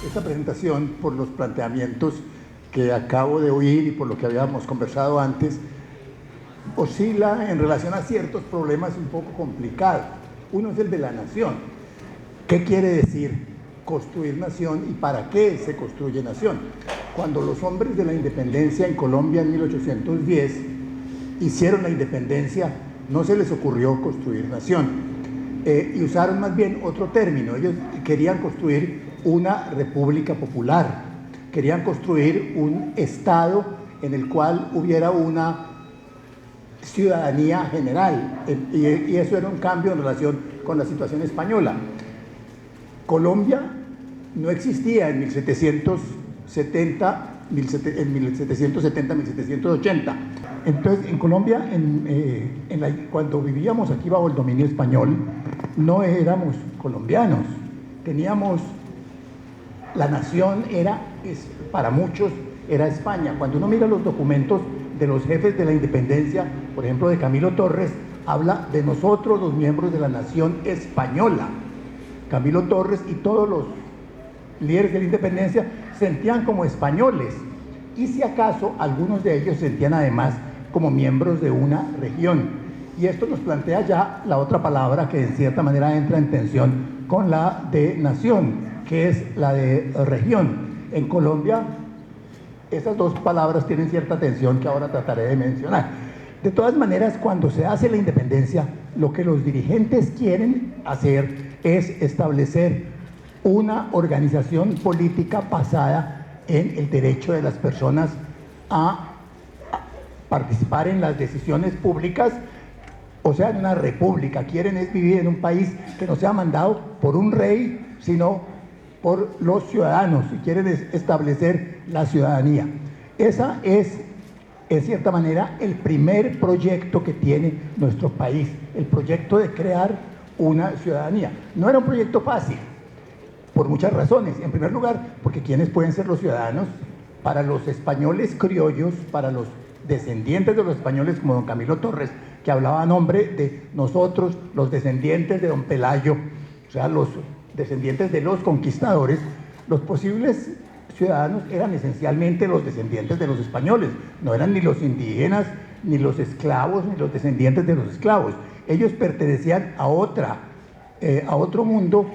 esta presentación por los planteamientos que acabo de oír y por lo que habíamos conversado antes, oscila en relación a ciertos problemas un poco complicados. Uno es el de la nación. ¿Qué quiere decir construir nación y para qué se construye nación? Cuando los hombres de la independencia en Colombia en 1810 hicieron la independencia, no se les ocurrió construir nación. Y usaron más bien otro término. Ellos querían construir una república popular, querían construir un estado en el cual hubiera una ciudadanía general, y eso era un cambio en relación con la situación española. Colombia no existía en 1770-1780. Entonces, en Colombia, cuando vivíamos aquí bajo el dominio español, no éramos colombianos. Teníamos, la nación para muchos, era España. Cuando uno mira los documentos de los jefes de la independencia, por ejemplo, de Camilo Torres, habla de nosotros, los miembros de la nación española. Camilo Torres y todos los líderes de la independencia sentían como españoles, y si acaso algunos de ellos sentían además como miembros de una región. Y esto nos plantea ya la otra palabra que en cierta manera entra en tensión con la de nación, que es la de región. En Colombia esas dos palabras tienen cierta tensión que ahora trataré de mencionar. De todas maneras, cuando se hace la independencia, lo que los dirigentes quieren hacer es establecer una organización política basada en el derecho de las personas a participar en las decisiones públicas, o sea, en una república. Quieren es vivir en un país que no sea mandado por un rey, sino por los ciudadanos, y quieren establecer la ciudadanía. Esa es, en cierta manera, el primer proyecto que tiene nuestro país, el proyecto de crear una ciudadanía. No era un proyecto fácil, por muchas razones. En primer lugar, porque ¿quiénes pueden ser los ciudadanos? Para los españoles criollos, para los descendientes de los españoles como don Camilo Torres, que hablaba a nombre de nosotros, los descendientes de don Pelayo, o sea, los descendientes de los conquistadores, los posibles ciudadanos eran esencialmente los descendientes de los españoles, no eran ni los indígenas, ni los esclavos, ni los descendientes de los esclavos. Ellos pertenecían a otro mundo,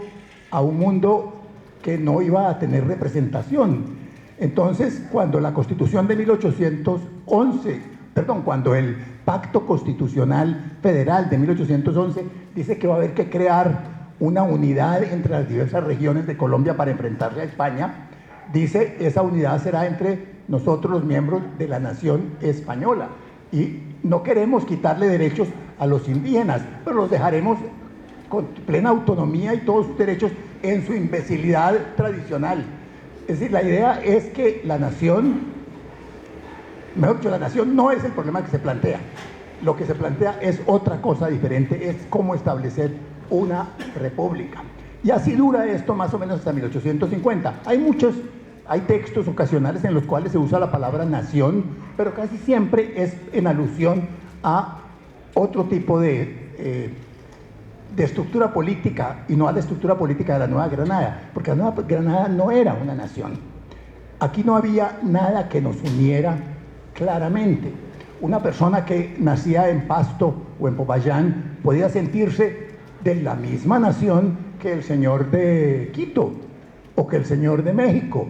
a un mundo que no iba a tener representación. Entonces, cuando la Constitución de 1811, cuando el Pacto Constitucional Federal de 1811 dice que va a haber que crear una unidad entre las diversas regiones de Colombia para enfrentarse a España, dice esa unidad será entre nosotros los miembros de la nación española, y no queremos quitarle derechos a los indígenas, pero los dejaremos con plena autonomía y todos sus derechos en su imbecilidad tradicional. Es decir, la idea es que la nación, mejor dicho, la nación no es el problema que se plantea. Lo que se plantea es otra cosa diferente, es cómo establecer una república. Y así dura esto más o menos hasta 1850. Hay textos ocasionales en los cuales se usa la palabra nación, pero casi siempre es en alusión a otro tipo de estructura política, y no a la estructura política de la Nueva Granada, porque la Nueva Granada no era una nación. Aquí no había nada que nos uniera claramente. Una persona que nacía en Pasto o en Popayán podía sentirse de la misma nación que el señor de Quito o que el señor de México.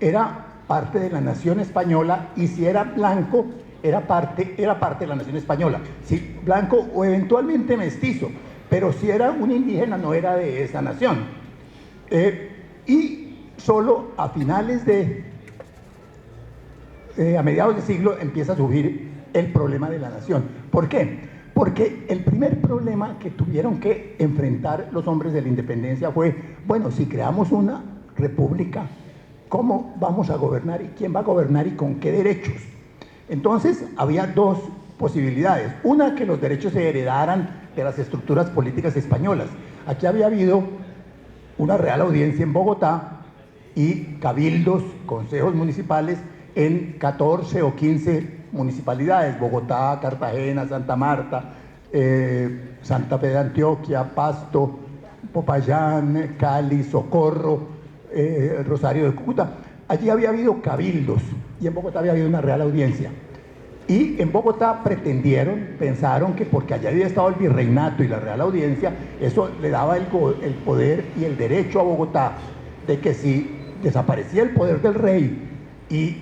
Era parte de la nación española, y si era blanco, era parte de la nación española. Si blanco o eventualmente mestizo, pero si era un indígena no era de esa nación. Y solo a finales a mediados de siglo empieza a surgir el problema de la nación. ¿Por qué? Porque el primer problema que tuvieron que enfrentar los hombres de la independencia fue, bueno, si creamos una república, ¿cómo vamos a gobernar? ¿Y quién va a gobernar y con qué derechos? Entonces había dos posibilidades. Una, que los derechos se heredaran de las estructuras políticas españolas. Aquí había habido una real audiencia en Bogotá y cabildos, consejos municipales en 14 o 15 municipalidades: Bogotá, Cartagena, Santa Marta, Santa Fe de Antioquia, Pasto, Popayán, Cali, Socorro, Rosario de Cúcuta. Allí había habido cabildos y en Bogotá había habido una real audiencia. Y en Bogotá pensaron que porque allá había estado el virreinato y la real audiencia, eso le daba el poder y el derecho a Bogotá de que si desaparecía el poder del rey y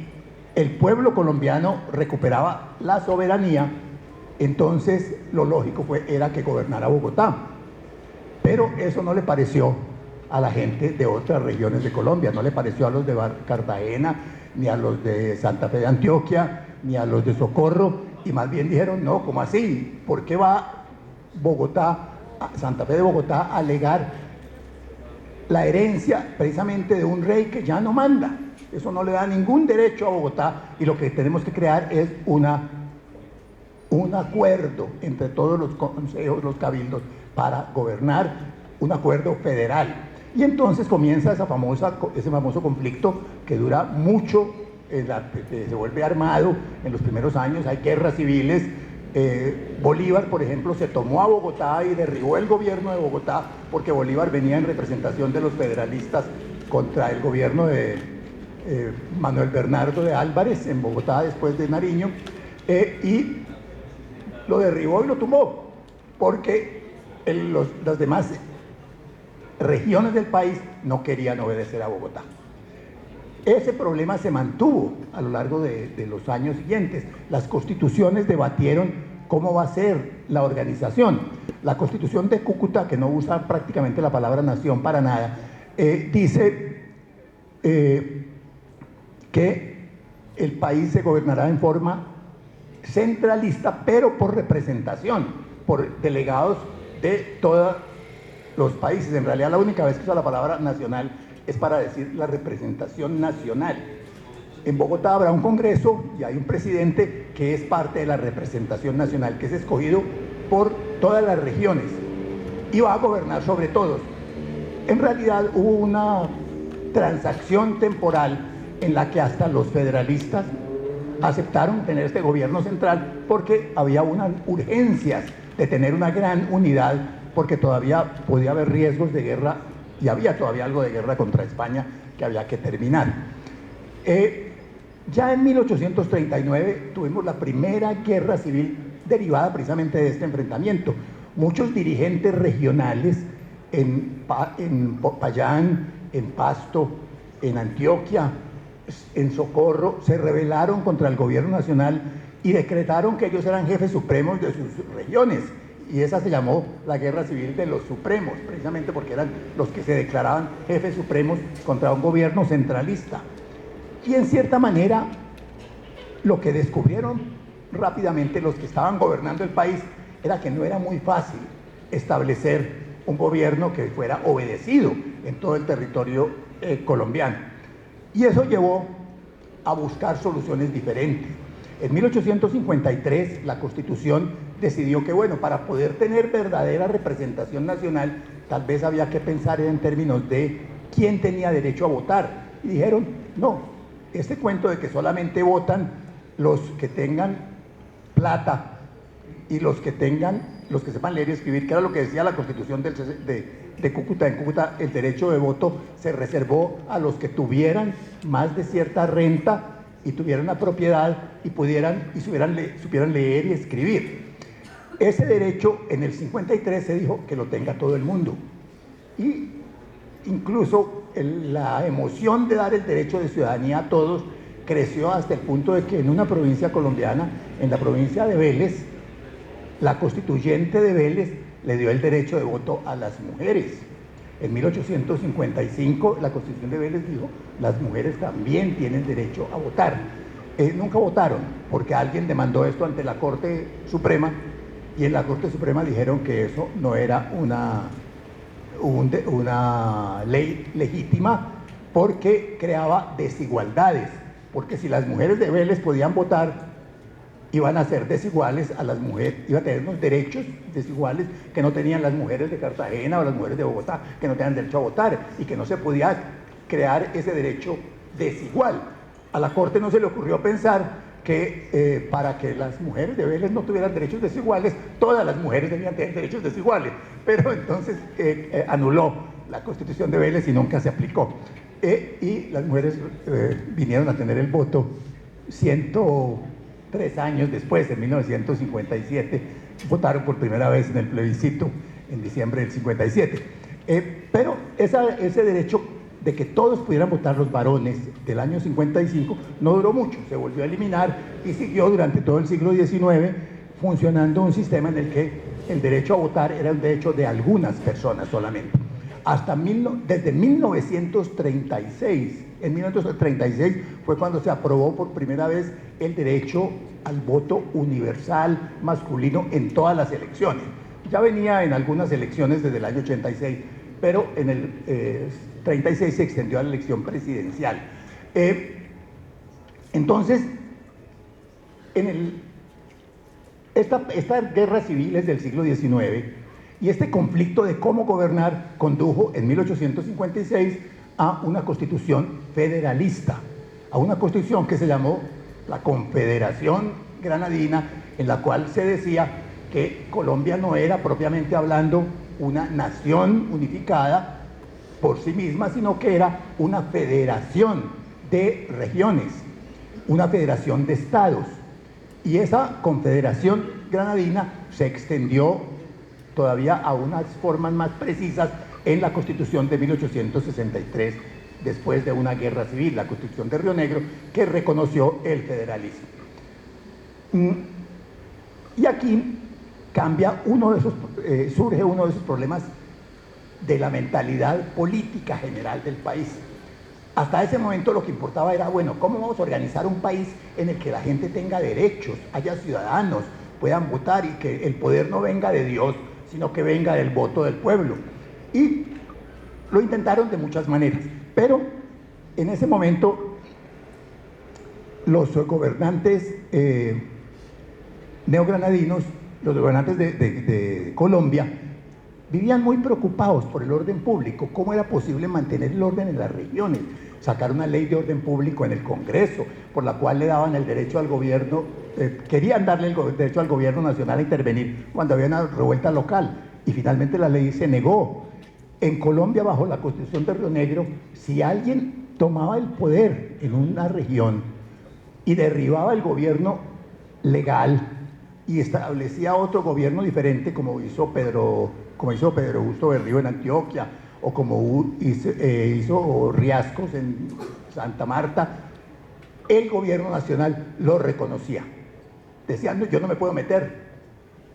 el pueblo colombiano recuperaba la soberanía, entonces lo lógico era que gobernara Bogotá. Pero eso no le pareció a la gente de otras regiones de Colombia, no le pareció a los de Cartagena, ni a los de Santa Fe de Antioquia, ni a los de Socorro, y más bien dijeron, no, ¿cómo así? ¿Por qué va Santa Fe de Bogotá a alegar la herencia precisamente de un rey que ya no manda? Eso no le da ningún derecho a Bogotá, y lo que tenemos que crear es un acuerdo entre todos los consejos, los cabildos, para gobernar, un acuerdo federal. Y entonces comienza ese famoso conflicto que dura mucho, se vuelve armado en los primeros años, hay guerras civiles. Bolívar, por ejemplo, se tomó a Bogotá y derribó el gobierno de Bogotá porque Bolívar venía en representación de los federalistas contra el gobierno de Manuel Bernardo de Álvarez en Bogotá después de Nariño, y lo derribó y lo tumbó porque las demás regiones del país no querían obedecer a Bogotá. Ese problema se mantuvo a lo largo de los años siguientes. Las constituciones debatieron cómo va a ser la organización. La Constitución de Cúcuta, que no usa prácticamente la palabra nación para nada, dice que el país se gobernará en forma centralista, pero por representación, por delegados de todos los países. En realidad la única vez que usa la palabra nacional es para decir la representación nacional. En Bogotá habrá un congreso y hay un presidente que es parte de la representación nacional, que es escogido por todas las regiones y va a gobernar sobre todos. En realidad hubo una transacción temporal en la que hasta los federalistas aceptaron tener este gobierno central porque había unas urgencias de tener una gran unidad, porque todavía podía haber riesgos de guerra y había todavía algo de guerra contra España que había que terminar. Ya en 1839 tuvimos la primera guerra civil derivada precisamente de este enfrentamiento. Muchos dirigentes regionales en Popayán, en Pasto, en Antioquia, en Socorro, se rebelaron contra el gobierno nacional y decretaron que ellos eran jefes supremos de sus regiones. Y esa se llamó la Guerra Civil de los Supremos, precisamente porque eran los que se declaraban jefes supremos contra un gobierno centralista. Y en cierta manera, lo que descubrieron rápidamente los que estaban gobernando el país era que no era muy fácil establecer un gobierno que fuera obedecido en todo el territorio colombiano. Y eso llevó a buscar soluciones diferentes. En 1853 la Constitución decidió que, bueno, para poder tener verdadera representación nacional, tal vez había que pensar en términos de quién tenía derecho a votar. Y dijeron, no, este cuento de que solamente votan los que tengan plata y los que sepan leer y escribir, que era lo que decía la Constitución de Cúcuta. En Cúcuta el derecho de voto se reservó a los que tuvieran más de cierta renta y tuvieran una propiedad y supieran leer y escribir. Ese derecho en el 53 se dijo que lo tenga todo el mundo. Y incluso la emoción de dar el derecho de ciudadanía a todos creció hasta el punto de que en una provincia colombiana, en la provincia de Vélez, la constituyente de Vélez le dio el derecho de voto a las mujeres. En 1855 la Constitución de Vélez dijo, las mujeres también tienen derecho a votar. Nunca votaron, porque alguien demandó esto ante la Corte Suprema, y en la Corte Suprema dijeron que eso no era una ley legítima, porque creaba desigualdades, porque si las mujeres de Vélez podían votar, iban a ser desiguales a las mujeres, iban a tener unos derechos desiguales que no tenían las mujeres de Cartagena o las mujeres de Bogotá, que no tenían derecho a votar, y que no se podía crear ese derecho desigual. A la Corte no se le ocurrió pensar que para que las mujeres de Vélez no tuvieran derechos desiguales, todas las mujeres debían tener derechos desiguales, pero entonces anuló la Constitución de Vélez y nunca se aplicó. y las mujeres vinieron a tener el voto 103 años después, en 1957, votaron por primera vez en el plebiscito en diciembre del 57. Pero ese derecho de que todos pudieran votar los varones del año 55 no duró mucho, se volvió a eliminar y siguió durante todo el siglo XIX funcionando un sistema en el que el derecho a votar era un derecho de algunas personas solamente. Desde 1936, en 1936 fue cuando se aprobó por primera vez el derecho al voto universal masculino en todas las elecciones. Ya venía en algunas elecciones desde el año 86, pero en el 36 se extendió a la elección presidencial. Entonces, estas guerras civiles del siglo XIX y este conflicto de cómo gobernar condujo en 1856 a una constitución federalista, a una constitución que se llamó la Confederación Granadina, en la cual se decía que Colombia no era propiamente hablando una nación unificada por sí misma, sino que era una federación de regiones, una federación de estados. Y esa Confederación Granadina se extendió todavía a unas formas más precisas en la Constitución de 1863, después de una guerra civil, la Constitución de Río Negro, que reconoció el federalismo. Y aquí surge uno de esos problemas de la mentalidad política general del país. Hasta ese momento lo que importaba era, bueno, ¿cómo vamos a organizar un país en el que la gente tenga derechos, haya ciudadanos, puedan votar y que el poder no venga de Dios, sino que venga del voto del pueblo? Y lo intentaron de muchas maneras, pero en ese momento los gobernantes neogranadinos, los gobernantes de Colombia, vivían muy preocupados por el orden público, cómo era posible mantener el orden en las regiones, sacar una ley de orden público en el Congreso, por la cual le daban el derecho al gobierno, querían darle el derecho al gobierno nacional a intervenir cuando había una revuelta local, y finalmente la ley se negó. En Colombia, bajo la Constitución de Río Negro, si alguien tomaba el poder en una región y derribaba el gobierno legal y establecía otro gobierno diferente, como hizo Pedro Augusto Berrío en Antioquia, o como hizo Riascos en Santa Marta, el gobierno nacional lo reconocía. Decían, yo no me puedo meter,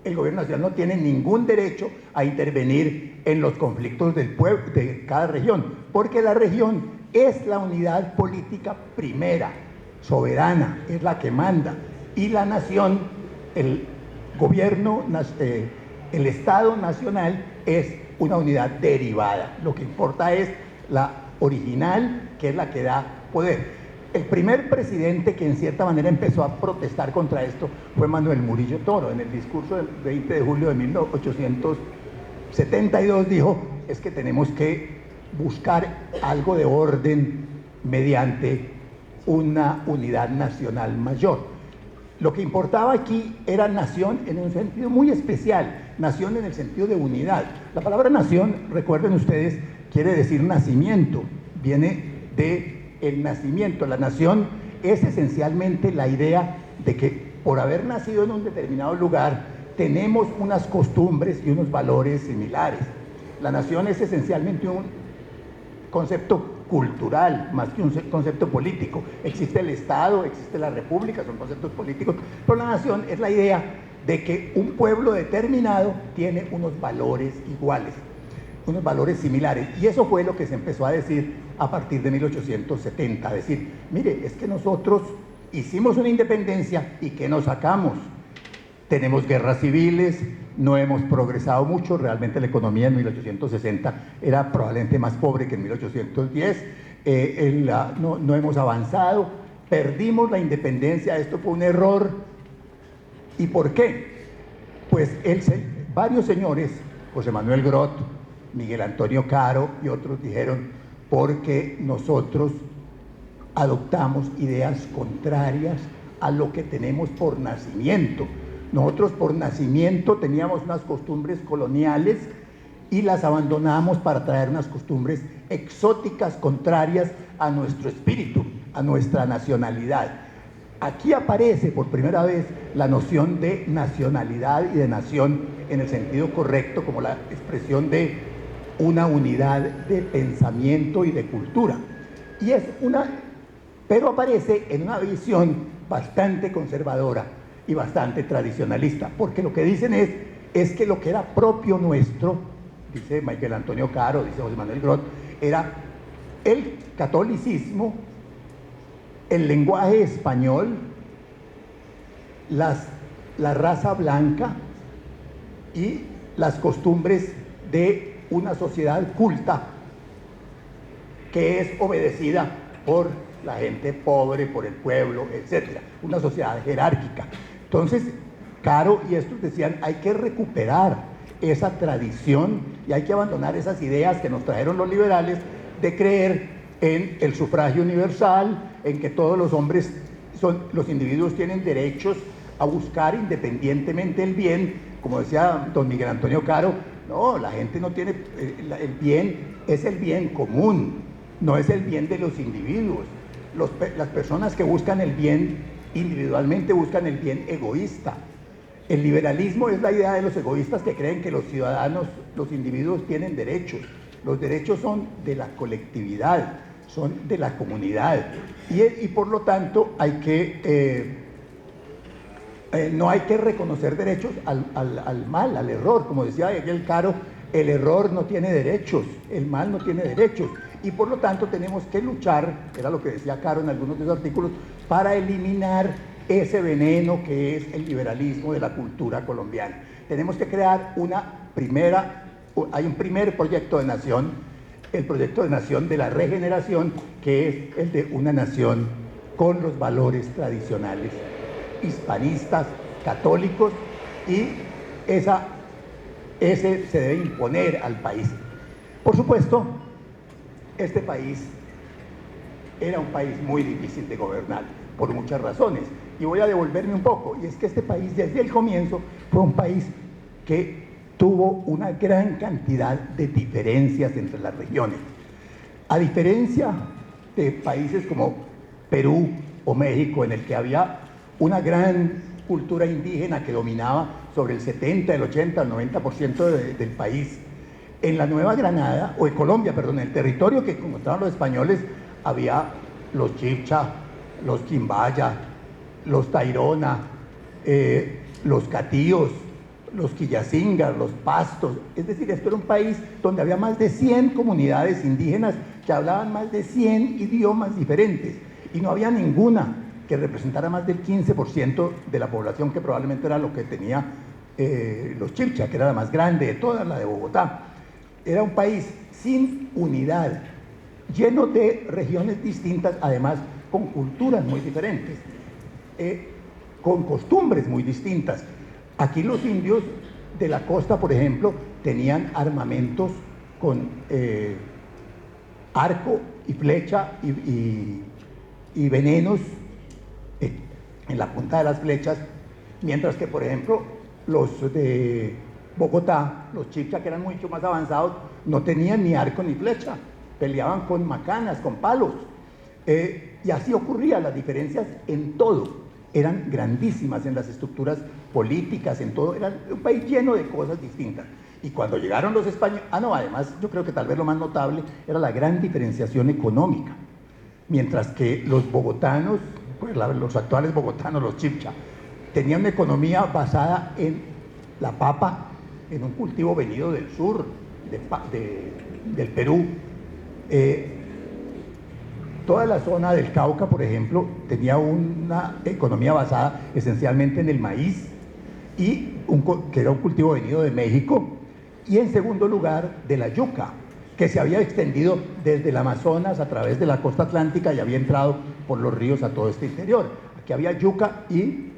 el gobierno nacional no tiene ningún derecho a intervenir en los conflictos del pueblo, de cada región, porque la región es la unidad política primera, soberana, es la que manda, y la nación, el gobierno, el Estado nacional es una unidad derivada. Lo que importa es la original, que es la que da poder. El primer presidente que en cierta manera empezó a protestar contra esto fue Manuel Murillo Toro. En el discurso del 20 de julio de 1872 dijo, es que tenemos que buscar algo de orden mediante una unidad nacional mayor. Lo que importaba aquí era nación en un sentido muy especial, nación en el sentido de unidad. La palabra nación, recuerden ustedes, quiere decir nacimiento, viene del nacimiento. La nación es esencialmente la idea de que por haber nacido en un determinado lugar, tenemos unas costumbres y unos valores similares. La nación es esencialmente un concepto cultural, más que un concepto político. Existe el Estado, existe la República, son conceptos políticos, pero la nación es la idea de que un pueblo determinado tiene unos valores iguales, unos valores similares, y eso fue lo que se empezó a decir a partir de 1870, decir, mire, es que nosotros hicimos una independencia y ¿qué nos sacamos? Tenemos guerras civiles, no hemos progresado mucho, realmente la economía en 1860 era probablemente más pobre que en 1810, no hemos avanzado, perdimos la independencia, esto fue un error. ¿Y por qué? Pues varios señores, José Manuel Grot, Miguel Antonio Caro y otros dijeron, porque nosotros adoptamos ideas contrarias a lo que tenemos por nacimiento. Nosotros por nacimiento teníamos unas costumbres coloniales y las abandonamos para traer unas costumbres exóticas, contrarias a nuestro espíritu, a nuestra nacionalidad. Aquí aparece por primera vez la noción de nacionalidad y de nación en el sentido correcto, como la expresión de una unidad de pensamiento y de cultura. Y es pero aparece en una visión bastante conservadora y bastante tradicionalista, porque lo que dicen es que lo que era propio nuestro, dice Michael Antonio Caro, dice José Manuel Grot, era el catolicismo, el lenguaje español, la raza blanca y las costumbres de una sociedad culta que es obedecida por la gente pobre, por el pueblo, etc. Una sociedad jerárquica. Entonces, Caro y estos decían, hay que recuperar esa tradición y hay que abandonar esas ideas que nos trajeron los liberales de creer en el sufragio universal, en que todos los hombres, los individuos tienen derechos a buscar independientemente el bien, como decía don Miguel Antonio Caro. No, la gente no tiene, el bien es el bien común, no es el bien de los individuos. Las personas que buscan el bien individualmente buscan el bien egoísta. El liberalismo es la idea de los egoístas que creen que los ciudadanos, los individuos tienen derechos. Los derechos son de la colectividad, son de la comunidad. Y por lo tanto no hay que reconocer derechos al mal, al error. Como decía Miguel Caro, el error no tiene derechos, el mal no tiene derechos. Y por lo tanto tenemos que luchar, era lo que decía Caro en algunos de sus artículos, para eliminar ese veneno que es el liberalismo de la cultura colombiana. Tenemos que crear hay un primer proyecto de nación, el proyecto de nación de la regeneración, que es el de una nación con los valores tradicionales hispanistas, católicos, y ese se debe imponer al país. Por supuesto, este país era un país muy difícil de gobernar, por muchas razones, y voy a devolverme un poco, y es que este país desde el comienzo fue un país que tuvo una gran cantidad de diferencias entre las regiones. A diferencia de países como Perú o México, en el que había una gran cultura indígena que dominaba sobre el 70, el 80, el 90% del país. En la Nueva Granada, o en Colombia, perdón, en el territorio que como estaban los españoles, había los Chibcha, los Quimbaya, los Tairona, los Catíos, los Quillacingas, los Pastos. Es decir, esto era un país donde había más de 100 comunidades indígenas que hablaban más de 100 idiomas diferentes, y no había ninguna que representara más del 15% de la población, que probablemente era lo que tenía los Chibcha, que era la más grande de todas, la de Bogotá. Era un país sin unidad, lleno de regiones distintas, además con culturas muy diferentes, con costumbres muy distintas. Aquí los indios de la costa, por ejemplo, tenían armamentos con arco y flecha y venenos en la punta de las flechas, mientras que, por ejemplo, los de Bogotá, los Chibcha, que eran mucho más avanzados, no tenían ni arco ni flecha, peleaban con macanas, con palos, y así ocurría. Las diferencias en todo eran grandísimas, en las estructuras políticas, en todo. Era un país lleno de cosas distintas. Y cuando llegaron los españoles, además yo creo que tal vez lo más notable era la gran diferenciación económica. Mientras que los bogotanos, pues los actuales bogotanos, los Chibcha, tenían una economía basada en la papa, en un cultivo venido del sur, del Perú. Toda la zona del Cauca, por ejemplo, tenía una economía basada esencialmente en el maíz, que era un cultivo venido de México, y en segundo lugar de la yuca, que se había extendido desde el Amazonas a través de la costa atlántica y había entrado por los ríos a todo este interior. Aquí había yuca y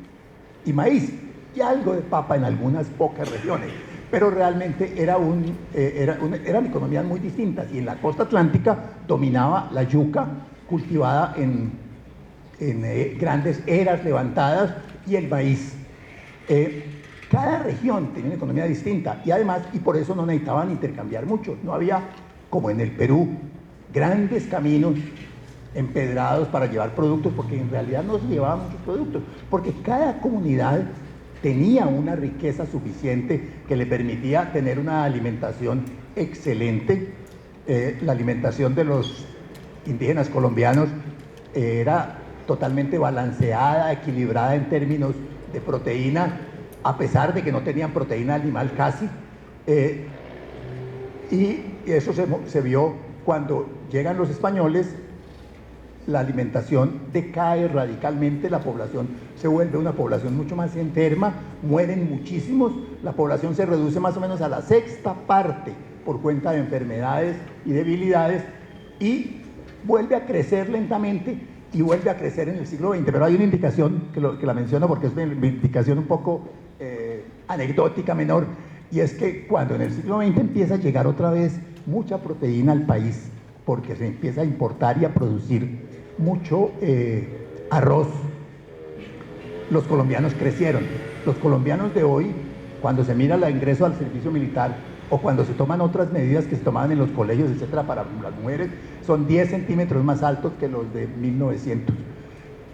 maíz, y algo de papa en algunas pocas regiones, pero realmente eran economías muy distintas, y en la costa atlántica dominaba la yuca cultivada en grandes eras levantadas, y el maíz. cada región tenía una economía distinta y además, y por eso no necesitaban intercambiar mucho. No había, como en el Perú, grandes caminos empedrados para llevar productos, porque en realidad no se llevaban muchos productos, porque cada comunidad tenía una riqueza suficiente que le permitía tener una alimentación excelente. La alimentación de los indígenas colombianos era totalmente balanceada, equilibrada en términos de proteína, a pesar de que no tenían proteína animal casi, y eso se vio cuando llegan los españoles. La alimentación decae radicalmente, la población se vuelve una población mucho más enferma, mueren muchísimos, la población se reduce más o menos a la sexta parte por cuenta de enfermedades y debilidades, y vuelve a crecer lentamente y vuelve a crecer en el siglo XX. Pero hay una indicación que la menciono porque es una indicación un poco anecdótica menor, y es que cuando en el siglo XX empieza a llegar otra vez mucha proteína al país, porque se empieza a importar y a producir mucho arroz, los colombianos crecieron. Los colombianos de hoy, cuando se mira el ingreso al servicio militar o cuando se toman otras medidas que se tomaban en los colegios, etcétera, para las mujeres, son 10 centímetros más altos que los de 1900,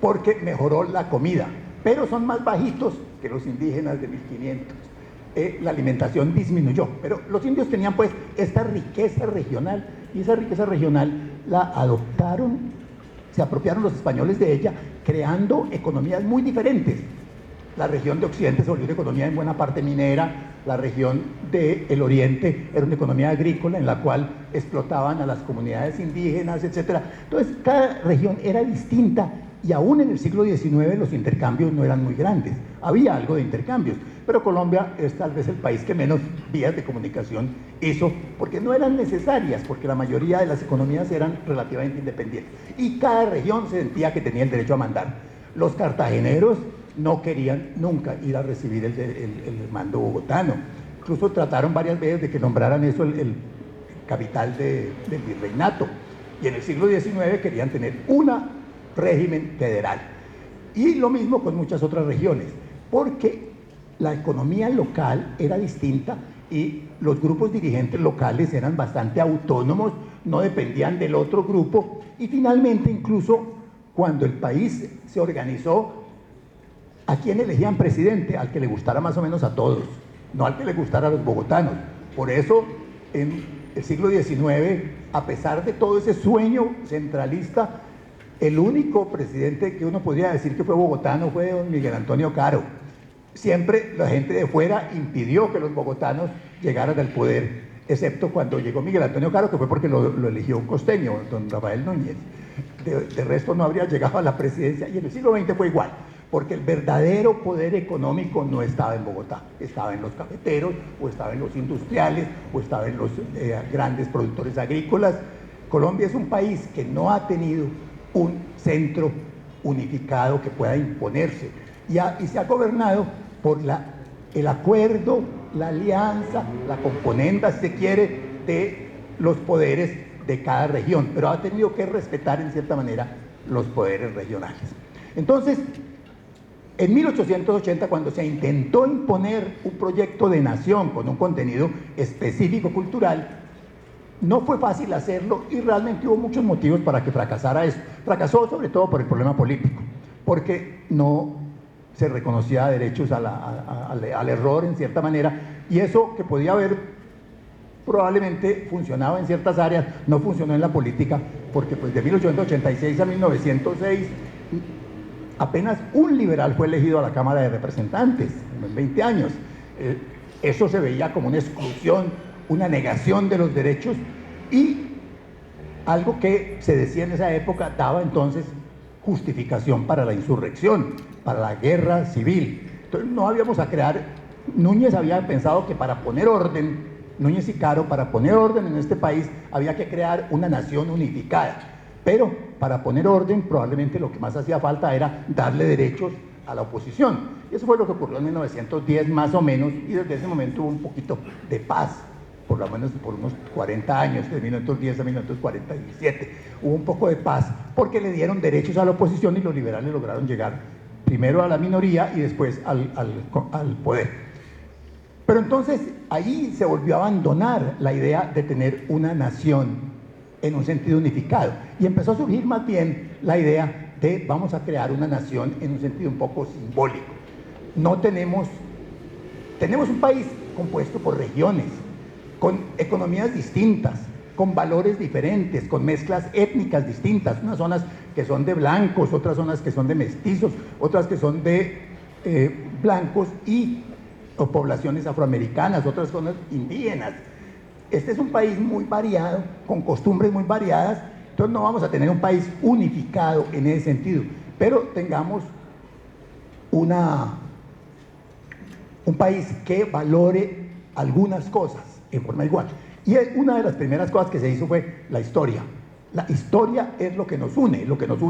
porque mejoró la comida, pero son más bajitos que los indígenas de 1500. La alimentación disminuyó, pero los indios tenían pues esta riqueza regional, y esa riqueza regional la adoptaron, se apropiaron los españoles de ella, creando economías muy diferentes. La región de Occidente se volvió una economía en buena parte minera, la región del Oriente era una economía agrícola en la cual explotaban a las comunidades indígenas, etc. Entonces, cada región era distinta, y aún en el siglo XIX los intercambios no eran muy grandes. Había algo de intercambios, pero Colombia es tal vez el país que menos vías de comunicación hizo, porque no eran necesarias, porque la mayoría de las economías eran relativamente independientes, y cada región se sentía que tenía el derecho a mandar. Los cartageneros no querían nunca ir a recibir el mando bogotano. Incluso trataron varias veces de que nombraran eso el capital del virreinato, y en el siglo XIX querían tener un régimen federal. Y lo mismo con muchas otras regiones, porque la economía local era distinta y los grupos dirigentes locales eran bastante autónomos, no dependían del otro grupo, y finalmente, incluso cuando el país se organizó, ¿a quién elegían presidente? Al que le gustara más o menos a todos, no al que le gustara a los bogotanos. Por eso, en el siglo XIX, a pesar de todo ese sueño centralista, el único presidente que uno podría decir que fue bogotano fue don Miguel Antonio Caro. Siempre la gente de fuera impidió que los bogotanos llegaran al poder, excepto cuando llegó Miguel Antonio Caro, que fue porque lo eligió un costeño, don Rafael Núñez. De resto no habría llegado a la presidencia, y en el siglo XX fue igual, porque el verdadero poder económico no estaba en Bogotá, estaba en los cafeteros, o estaba en los industriales, o estaba en los grandes productores agrícolas. Colombia es un país que no ha tenido un centro unificado que pueda imponerse, y se ha gobernado por el acuerdo, la alianza, la componenda, si se quiere, de los poderes de cada región, pero ha tenido que respetar en cierta manera los poderes regionales. Entonces, en 1880, cuando se intentó imponer un proyecto de nación con un contenido específico cultural, no fue fácil hacerlo, y realmente hubo muchos motivos para que fracasara eso. Fracasó sobre todo por el problema político, porque no se reconocía derechos al error en cierta manera, y eso que podía haber probablemente funcionado en ciertas áreas, no funcionó en la política, porque pues de 1886 a 1906 apenas un liberal fue elegido a la Cámara de Representantes, en 20 años. Eso se veía como una exclusión, una negación de los derechos, y algo que se decía en esa época daba entonces justificación para la insurrección, para la guerra civil. Entonces no íbamos a crear, Núñez había pensado que para poner orden, Núñez y Caro, para poner orden en este país había que crear una nación unificada, pero para poner orden probablemente lo que más hacía falta era darle derechos a la oposición, y eso fue lo que ocurrió en 1910 más o menos, y desde ese momento hubo un poquito de paz, por lo menos por unos 40 años, de 1910 a 1947, hubo un poco de paz, porque le dieron derechos a la oposición y los liberales lograron llegar primero a la minoría y después al poder. Pero entonces ahí se volvió a abandonar la idea de tener una nación en un sentido unificado y empezó a surgir más bien la idea de vamos a crear una nación en un sentido un poco simbólico. No tenemos un país compuesto por regiones, con economías distintas, con valores diferentes, con mezclas étnicas distintas, unas zonas que son de blancos, otras zonas que son de mestizos, otras que son de blancos o poblaciones afroamericanas, otras zonas indígenas. Este es un país muy variado, con costumbres muy variadas, entonces no vamos a tener un país unificado en ese sentido, pero tengamos un país que valore algunas cosas en forma igual. Y una de las primeras cosas que se hizo fue la historia. La historia es lo que nos une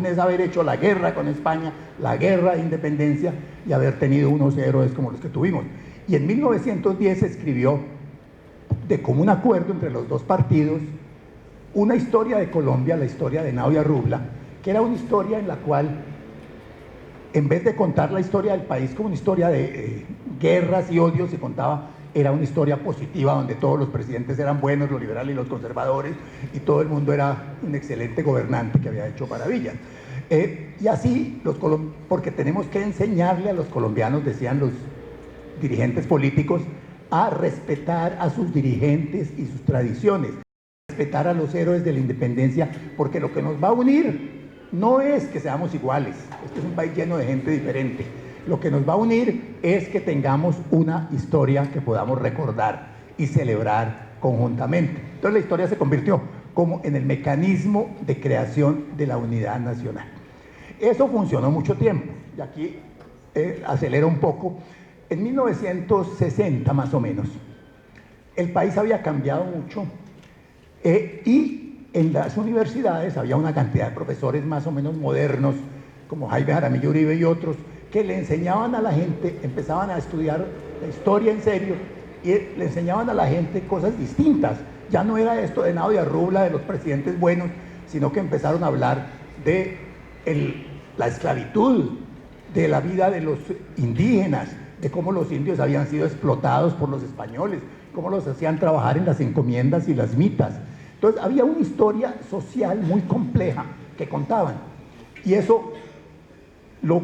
es haber hecho la guerra con España, la guerra de independencia y haber tenido unos héroes como los que tuvimos. Y en 1910 se escribió, de común acuerdo entre los dos partidos, una historia de Colombia, la historia de Henao y Arrubla, que era una historia en la cual, en vez de contar la historia del país como una historia de guerras y odios, se contaba, era una historia positiva donde todos los presidentes eran buenos, los liberales y los conservadores, y todo el mundo era un excelente gobernante que había hecho maravillas. Y así, porque tenemos que enseñarle a los colombianos, decían los dirigentes políticos, a respetar a sus dirigentes y sus tradiciones, respetar a los héroes de la independencia, porque lo que nos va a unir no es que seamos iguales, este es un país lleno de gente diferente, lo que nos va a unir es que tengamos una historia que podamos recordar y celebrar conjuntamente. Entonces la historia se convirtió como en el mecanismo de creación de la unidad nacional. Eso funcionó mucho tiempo, y aquí acelero un poco. En 1960 más o menos, el país había cambiado mucho y en las universidades había una cantidad de profesores más o menos modernos, como Jaime Jaramillo Uribe y otros, que le enseñaban a la gente, empezaban a estudiar la historia en serio y le enseñaban a la gente cosas distintas. Ya no era esto de Henao y Arrubla, de los presidentes buenos, sino que empezaron a hablar de la esclavitud, de la vida de los indígenas, de cómo los indios habían sido explotados por los españoles, cómo los hacían trabajar en las encomiendas y las mitas. Entonces había una historia social muy compleja que contaban, y eso lo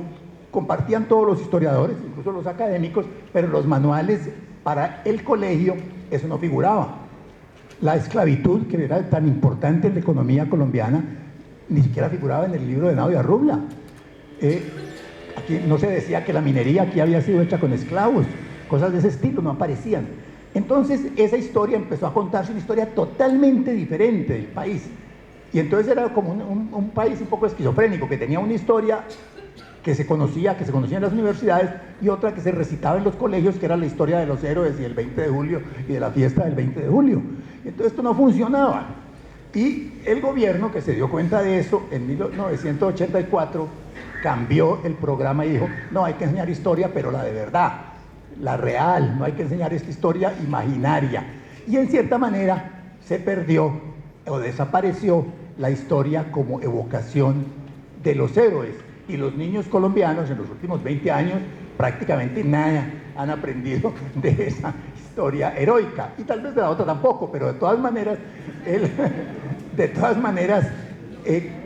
compartían todos los historiadores, incluso los académicos, pero los manuales para el colegio eso no figuraba. La esclavitud, que era tan importante en la economía colombiana, ni siquiera figuraba en el libro de Henao y Arrubla. Aquí no se decía que la minería aquí había sido hecha con esclavos, cosas de ese estilo no aparecían. Entonces esa historia empezó a contarse, una historia totalmente diferente del país, y entonces era como un país un poco esquizofrénico, que tenía una historia que se conocía en las universidades y otra que se recitaba en los colegios, que era la historia de los héroes y el 20 de julio y de la fiesta del 20 de julio. Entonces esto no funcionaba, y el gobierno, que se dio cuenta de eso en 1984, cambió el programa y dijo, no, hay que enseñar historia, pero la de verdad, la real, no hay que enseñar esta historia imaginaria. Y en cierta manera se perdió o desapareció la historia como evocación de los héroes, y los niños colombianos en los últimos 20 años prácticamente nada han aprendido de esa historia heroica, y tal vez de la otra tampoco, pero de todas maneras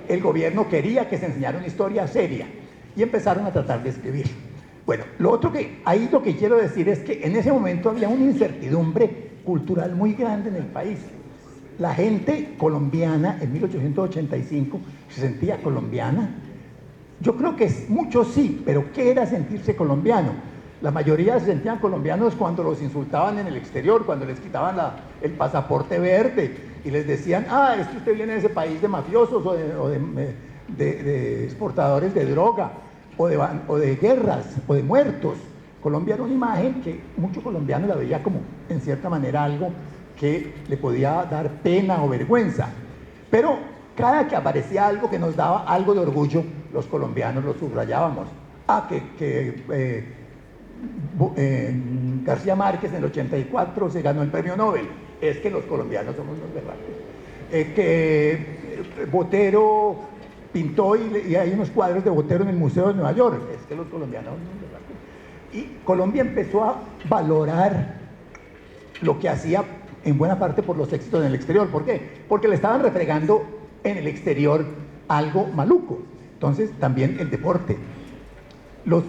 el gobierno quería que se enseñara una historia seria y empezaron a tratar de escribir. Bueno, lo que quiero decir es que en ese momento había una incertidumbre cultural muy grande en el país. La gente colombiana en 1885 se sentía colombiana. Yo creo que muchos sí, pero ¿qué era sentirse colombiano? La mayoría se sentían colombianos cuando los insultaban en el exterior, cuando les quitaban el pasaporte verde y les decían, es que usted viene de ese país de mafiosos o de exportadores de droga o de guerras o de muertos. Colombia era una imagen que muchos colombianos la veía como, en cierta manera, algo que le podía dar pena o vergüenza. Pero cada que aparecía algo que nos daba algo de orgullo, los colombianos lo subrayábamos. García Márquez en el 84 se ganó el premio Nobel. Es que los colombianos somos los berracos. Que Botero pintó y hay unos cuadros de Botero en el Museo de Nueva York. Es que los colombianos somos los berracos. Y Colombia empezó a valorar lo que hacía en buena parte por los éxitos en el exterior. ¿Por qué? Porque le estaban refregando en el exterior algo maluco. Entonces también el deporte. Los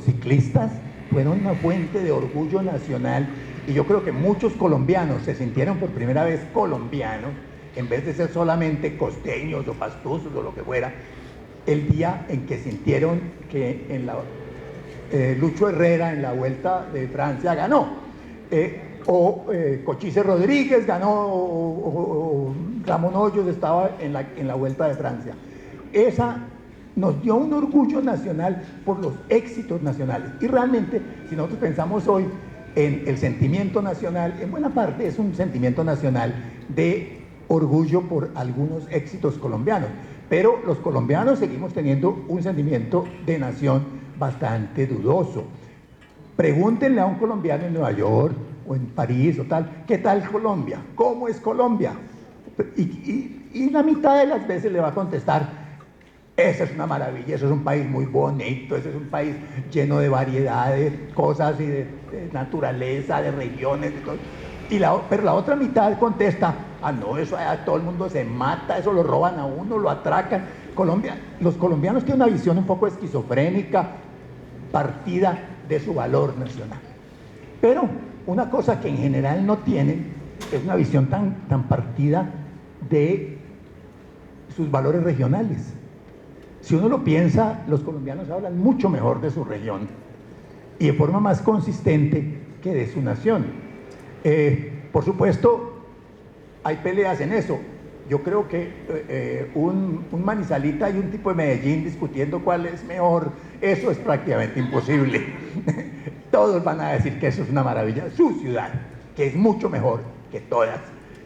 ciclistas fueron una fuente de orgullo nacional, y yo creo que muchos colombianos se sintieron por primera vez colombianos, en vez de ser solamente costeños o pastusos o lo que fuera, el día en que sintieron que en la, Lucho Herrera en la Vuelta de Francia ganó, Cochise Rodríguez ganó, o Ramón Hoyos estaba en la Vuelta de Francia. Esa nos dio un orgullo nacional por los éxitos nacionales. Y realmente, si nosotros pensamos hoy en el sentimiento nacional, en buena parte es un sentimiento nacional de orgullo por algunos éxitos colombianos. Pero los colombianos seguimos teniendo un sentimiento de nación bastante dudoso. Pregúntenle a un colombiano en Nueva York o en París o tal, ¿qué tal Colombia? ¿Cómo es Colombia? Y la mitad de las veces le va a contestar: esa es una maravilla, eso es un país muy bonito, ese es un país lleno de variedad de cosas y de naturaleza, de regiones, de todo. Pero la otra mitad contesta: ah, no, eso allá todo el mundo se mata, eso lo roban a uno, lo atracan. Los colombianos tienen una visión un poco esquizofrénica, partida de su valor nacional. Pero una cosa que en general no tienen es una visión tan partida de sus valores regionales. Si uno lo piensa, los colombianos hablan mucho mejor de su región y de forma más consistente que de su nación. Por supuesto, hay peleas en eso. Yo creo que un manizalita y un tipo de Medellín discutiendo cuál es mejor, eso es prácticamente imposible. Todos van a decir que eso es una maravilla, su ciudad, que es mucho mejor que todas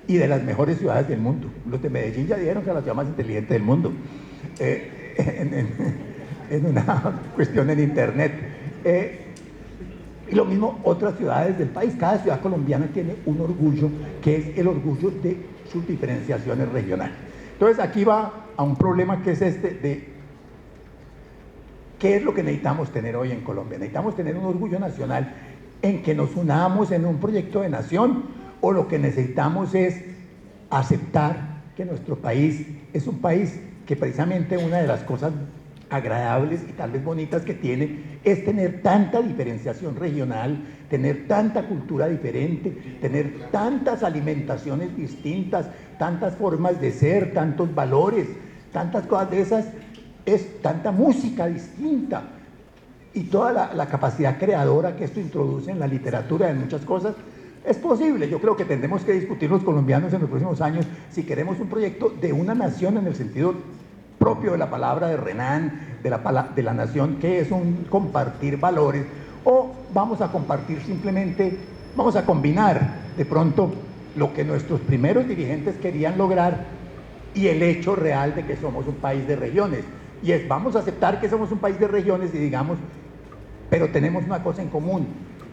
y de las mejores ciudades del mundo. Los de Medellín ya dijeron que es la ciudad más inteligente del mundo. En una cuestión en internet. Y lo mismo otras ciudades del país. Cada ciudad colombiana tiene un orgullo, que es el orgullo de sus diferenciaciones regionales. Entonces aquí va a un problema que es este de qué es lo que necesitamos tener hoy en Colombia. Necesitamos tener un orgullo nacional en que nos unamos en un proyecto de nación, o lo que necesitamos es aceptar que nuestro país es un país que precisamente una de las cosas agradables y tal vez bonitas que tiene es tener tanta diferenciación regional, tener tanta cultura diferente, tener tantas alimentaciones distintas, tantas formas de ser, tantos valores, tantas cosas de esas, es tanta música distinta y toda la capacidad creadora que esto introduce en la literatura, en muchas cosas. Es posible. Yo creo que tendremos que discutir los colombianos en los próximos años si queremos un proyecto de una nación en el sentido propio de la palabra de Renan, de la nación, que es un compartir valores, o vamos a compartir simplemente, vamos a combinar de pronto lo que nuestros primeros dirigentes querían lograr y el hecho real de que somos un país de regiones. Y vamos a aceptar que somos un país de regiones y digamos, pero tenemos una cosa en común,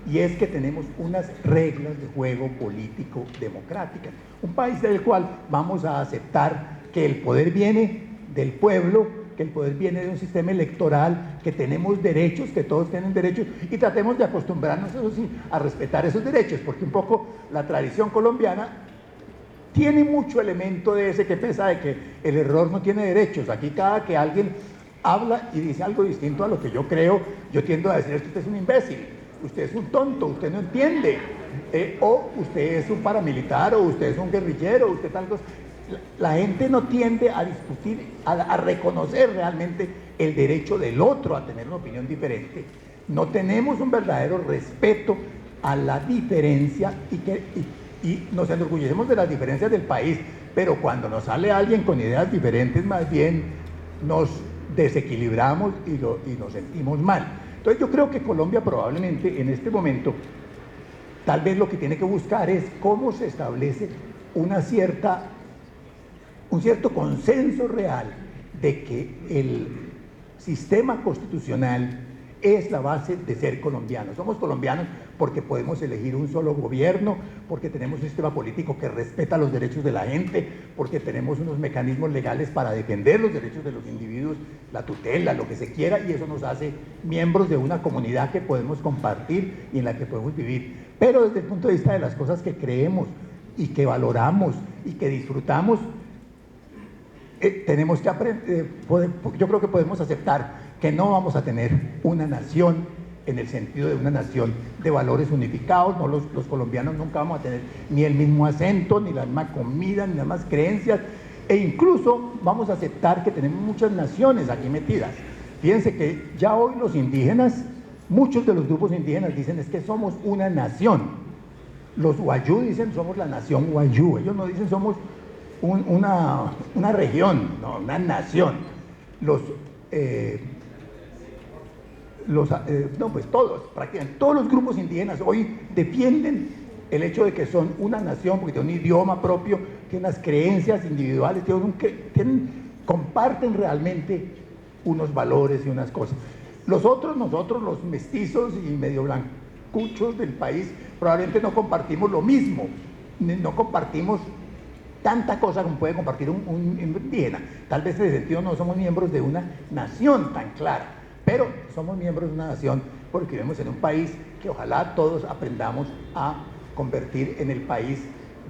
y es que tenemos unas reglas de juego político democráticas. Un país del cual vamos a aceptar que el poder viene del pueblo, que el poder viene de un sistema electoral, que tenemos derechos, que todos tienen derechos, y tratemos de acostumbrarnos, eso sí, a respetar esos derechos, porque un poco la tradición colombiana tiene mucho elemento de ese que piensa de que el error no tiene derechos. Aquí cada que alguien habla y dice algo distinto a lo que yo creo, yo tiendo a decir: usted es un imbécil, usted es un tonto, usted no entiende, o usted es un paramilitar, o usted es un guerrillero, usted tal cosa. La gente no tiende a discutir, a reconocer realmente el derecho del otro a tener una opinión diferente. No tenemos un verdadero respeto a la diferencia y nos enorgullecemos de las diferencias del país, pero cuando nos sale alguien con ideas diferentes, más bien nos desequilibramos y nos sentimos mal. Entonces yo creo que Colombia probablemente en este momento tal vez lo que tiene que buscar es cómo se establece un cierto consenso real de que el sistema constitucional es la base de ser colombianos. Somos colombianos porque podemos elegir un solo gobierno, porque tenemos un sistema político que respeta los derechos de la gente, porque tenemos unos mecanismos legales para defender los derechos de los individuos, la tutela, lo que se quiera, y eso nos hace miembros de una comunidad que podemos compartir y en la que podemos vivir. Pero desde el punto de vista de las cosas que creemos y que valoramos y que disfrutamos, tenemos que aprender, yo creo que podemos aceptar que no vamos a tener una nación en el sentido de una nación de valores unificados. No, los colombianos nunca vamos a tener ni el mismo acento, ni la misma comida, ni las mismas creencias, e incluso vamos a aceptar que tenemos muchas naciones aquí metidas. Fíjense que ya hoy los indígenas, muchos de los grupos indígenas dicen es que somos una nación. Los wayú dicen somos la nación wayú, ellos no dicen somos una región, no, una nación. Todos, prácticamente todos los grupos indígenas hoy defienden el hecho de que son una nación porque tienen un idioma propio, tienen unas creencias individuales, comparten realmente unos valores y unas cosas. Nosotros, los mestizos y medio blancuchos del país, probablemente no compartimos lo mismo, no compartimos tanta cosa como puede compartir un indígena. Tal vez en ese sentido no somos miembros de una nación tan clara, pero somos miembros de una nación porque vivimos en un país que ojalá todos aprendamos a convertir en el país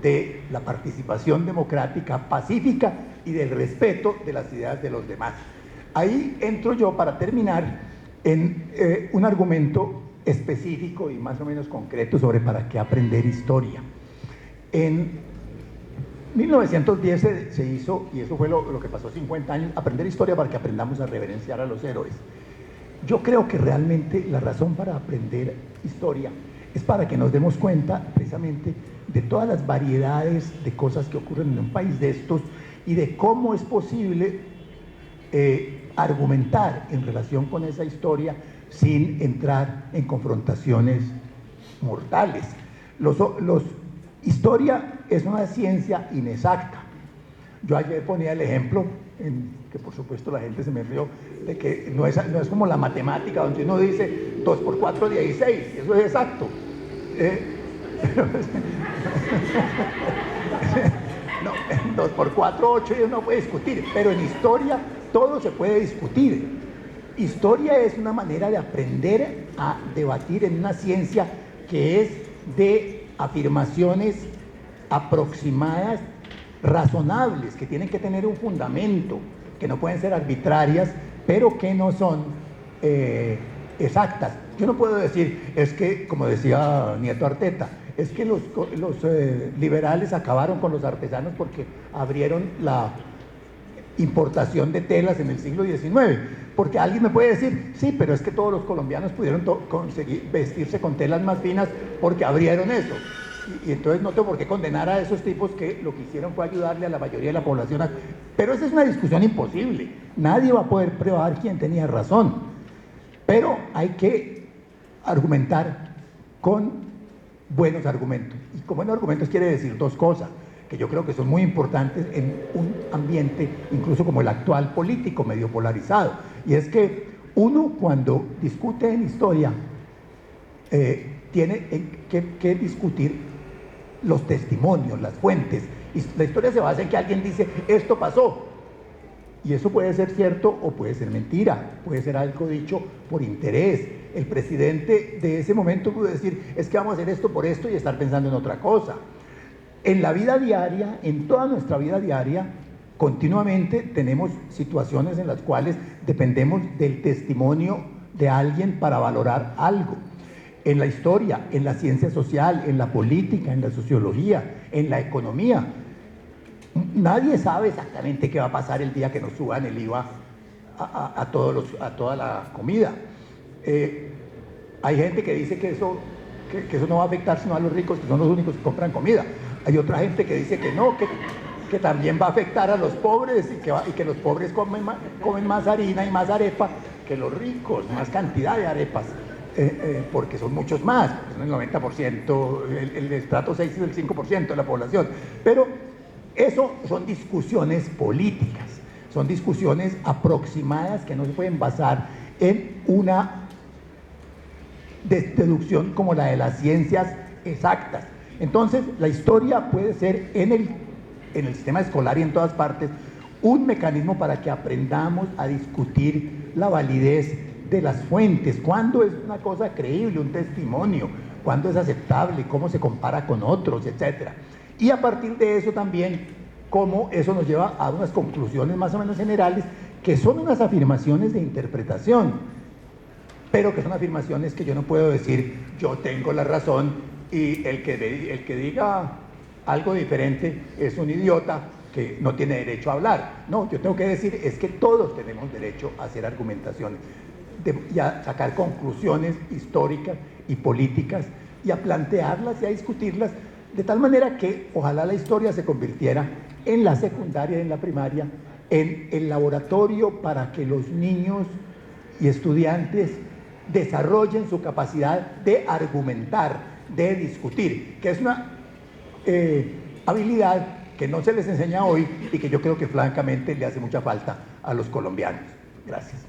de la participación democrática, pacífica y del respeto de las ideas de los demás. Ahí entro yo para terminar en un argumento específico y más o menos concreto sobre para qué aprender historia. En 1910 se hizo, y eso fue lo que pasó 50 años, aprender historia para que aprendamos a reverenciar a los héroes. Yo creo que realmente la razón para aprender historia es para que nos demos cuenta precisamente de todas las variedades de cosas que ocurren en un país de estos y de cómo es posible argumentar en relación con esa historia sin entrar en confrontaciones mortales. Historia es una ciencia inexacta. Yo ayer ponía el ejemplo, que por supuesto la gente se me rió, de que no es como la matemática, donde uno dice 2 por 4, 16, eso es exacto. No, 2 por 4, 8, y uno puede discutir, pero en historia todo se puede discutir. Historia es una manera de aprender a debatir en una ciencia que es de afirmaciones aproximadas, razonables, que tienen que tener un fundamento, que no pueden ser arbitrarias, pero que no son exactas. Yo no puedo decir, es que, como decía Nieto Arteta, es que los liberales acabaron con los artesanos porque abrieron la importación de telas en el siglo XIX, porque alguien me puede decir, sí, pero es que todos los colombianos pudieron conseguir vestirse con telas más finas porque abrieron eso. Y entonces no tengo por qué condenar a esos tipos que lo que hicieron fue ayudarle a la mayoría de la población. Pero esa es una discusión imposible. Nadie va a poder probar quién tenía razón. Pero hay que argumentar con buenos argumentos. Y con buenos argumentos quiere decir dos cosas que yo creo que son muy importantes en un ambiente incluso como el actual político, medio polarizado. Y es que uno cuando discute en historia tiene que discutir los testimonios, las fuentes. Y la historia se basa en que alguien dice, esto pasó. Y eso puede ser cierto o puede ser mentira, puede ser algo dicho por interés. El presidente de ese momento puede decir, es que vamos a hacer esto por esto y estar pensando en otra cosa. En la vida diaria, en toda nuestra vida diaria, continuamente tenemos situaciones en las cuales dependemos del testimonio de alguien para valorar algo. En la historia, en la ciencia social, en la política, en la sociología, en la economía. Nadie sabe exactamente qué va a pasar el día que nos suban el IVA a toda la comida. Hay gente que dice que eso no va a afectar sino a los ricos, que son los únicos que compran comida. Hay otra gente que dice que no, que también va a afectar a los pobres y que los pobres comen más harina y más arepa que los ricos, más cantidad de arepas. Porque son muchos más, son el 90%, el estrato 6 es el 5% de la población. Pero eso son discusiones políticas, son discusiones aproximadas que no se pueden basar en una de deducción como la de las ciencias exactas. Entonces, la historia puede ser en el sistema escolar y en todas partes un mecanismo para que aprendamos a discutir la validez de las fuentes, cuándo es una cosa creíble, un testimonio, cuándo es aceptable, cómo se compara con otros, etc. Y a partir de eso también, cómo eso nos lleva a unas conclusiones más o menos generales, que son unas afirmaciones de interpretación, pero que son afirmaciones que yo no puedo decir, yo tengo la razón, y el que diga algo diferente es un idiota que no tiene derecho a hablar. No, yo tengo que decir, es que todos tenemos derecho a hacer argumentaciones, y a sacar conclusiones históricas y políticas, y a plantearlas y a discutirlas, de tal manera que ojalá la historia se convirtiera en la secundaria y en la primaria, en el laboratorio para que los niños y estudiantes desarrollen su capacidad de argumentar, de discutir, que es una habilidad que no se les enseña hoy y que yo creo que francamente le hace mucha falta a los colombianos. Gracias.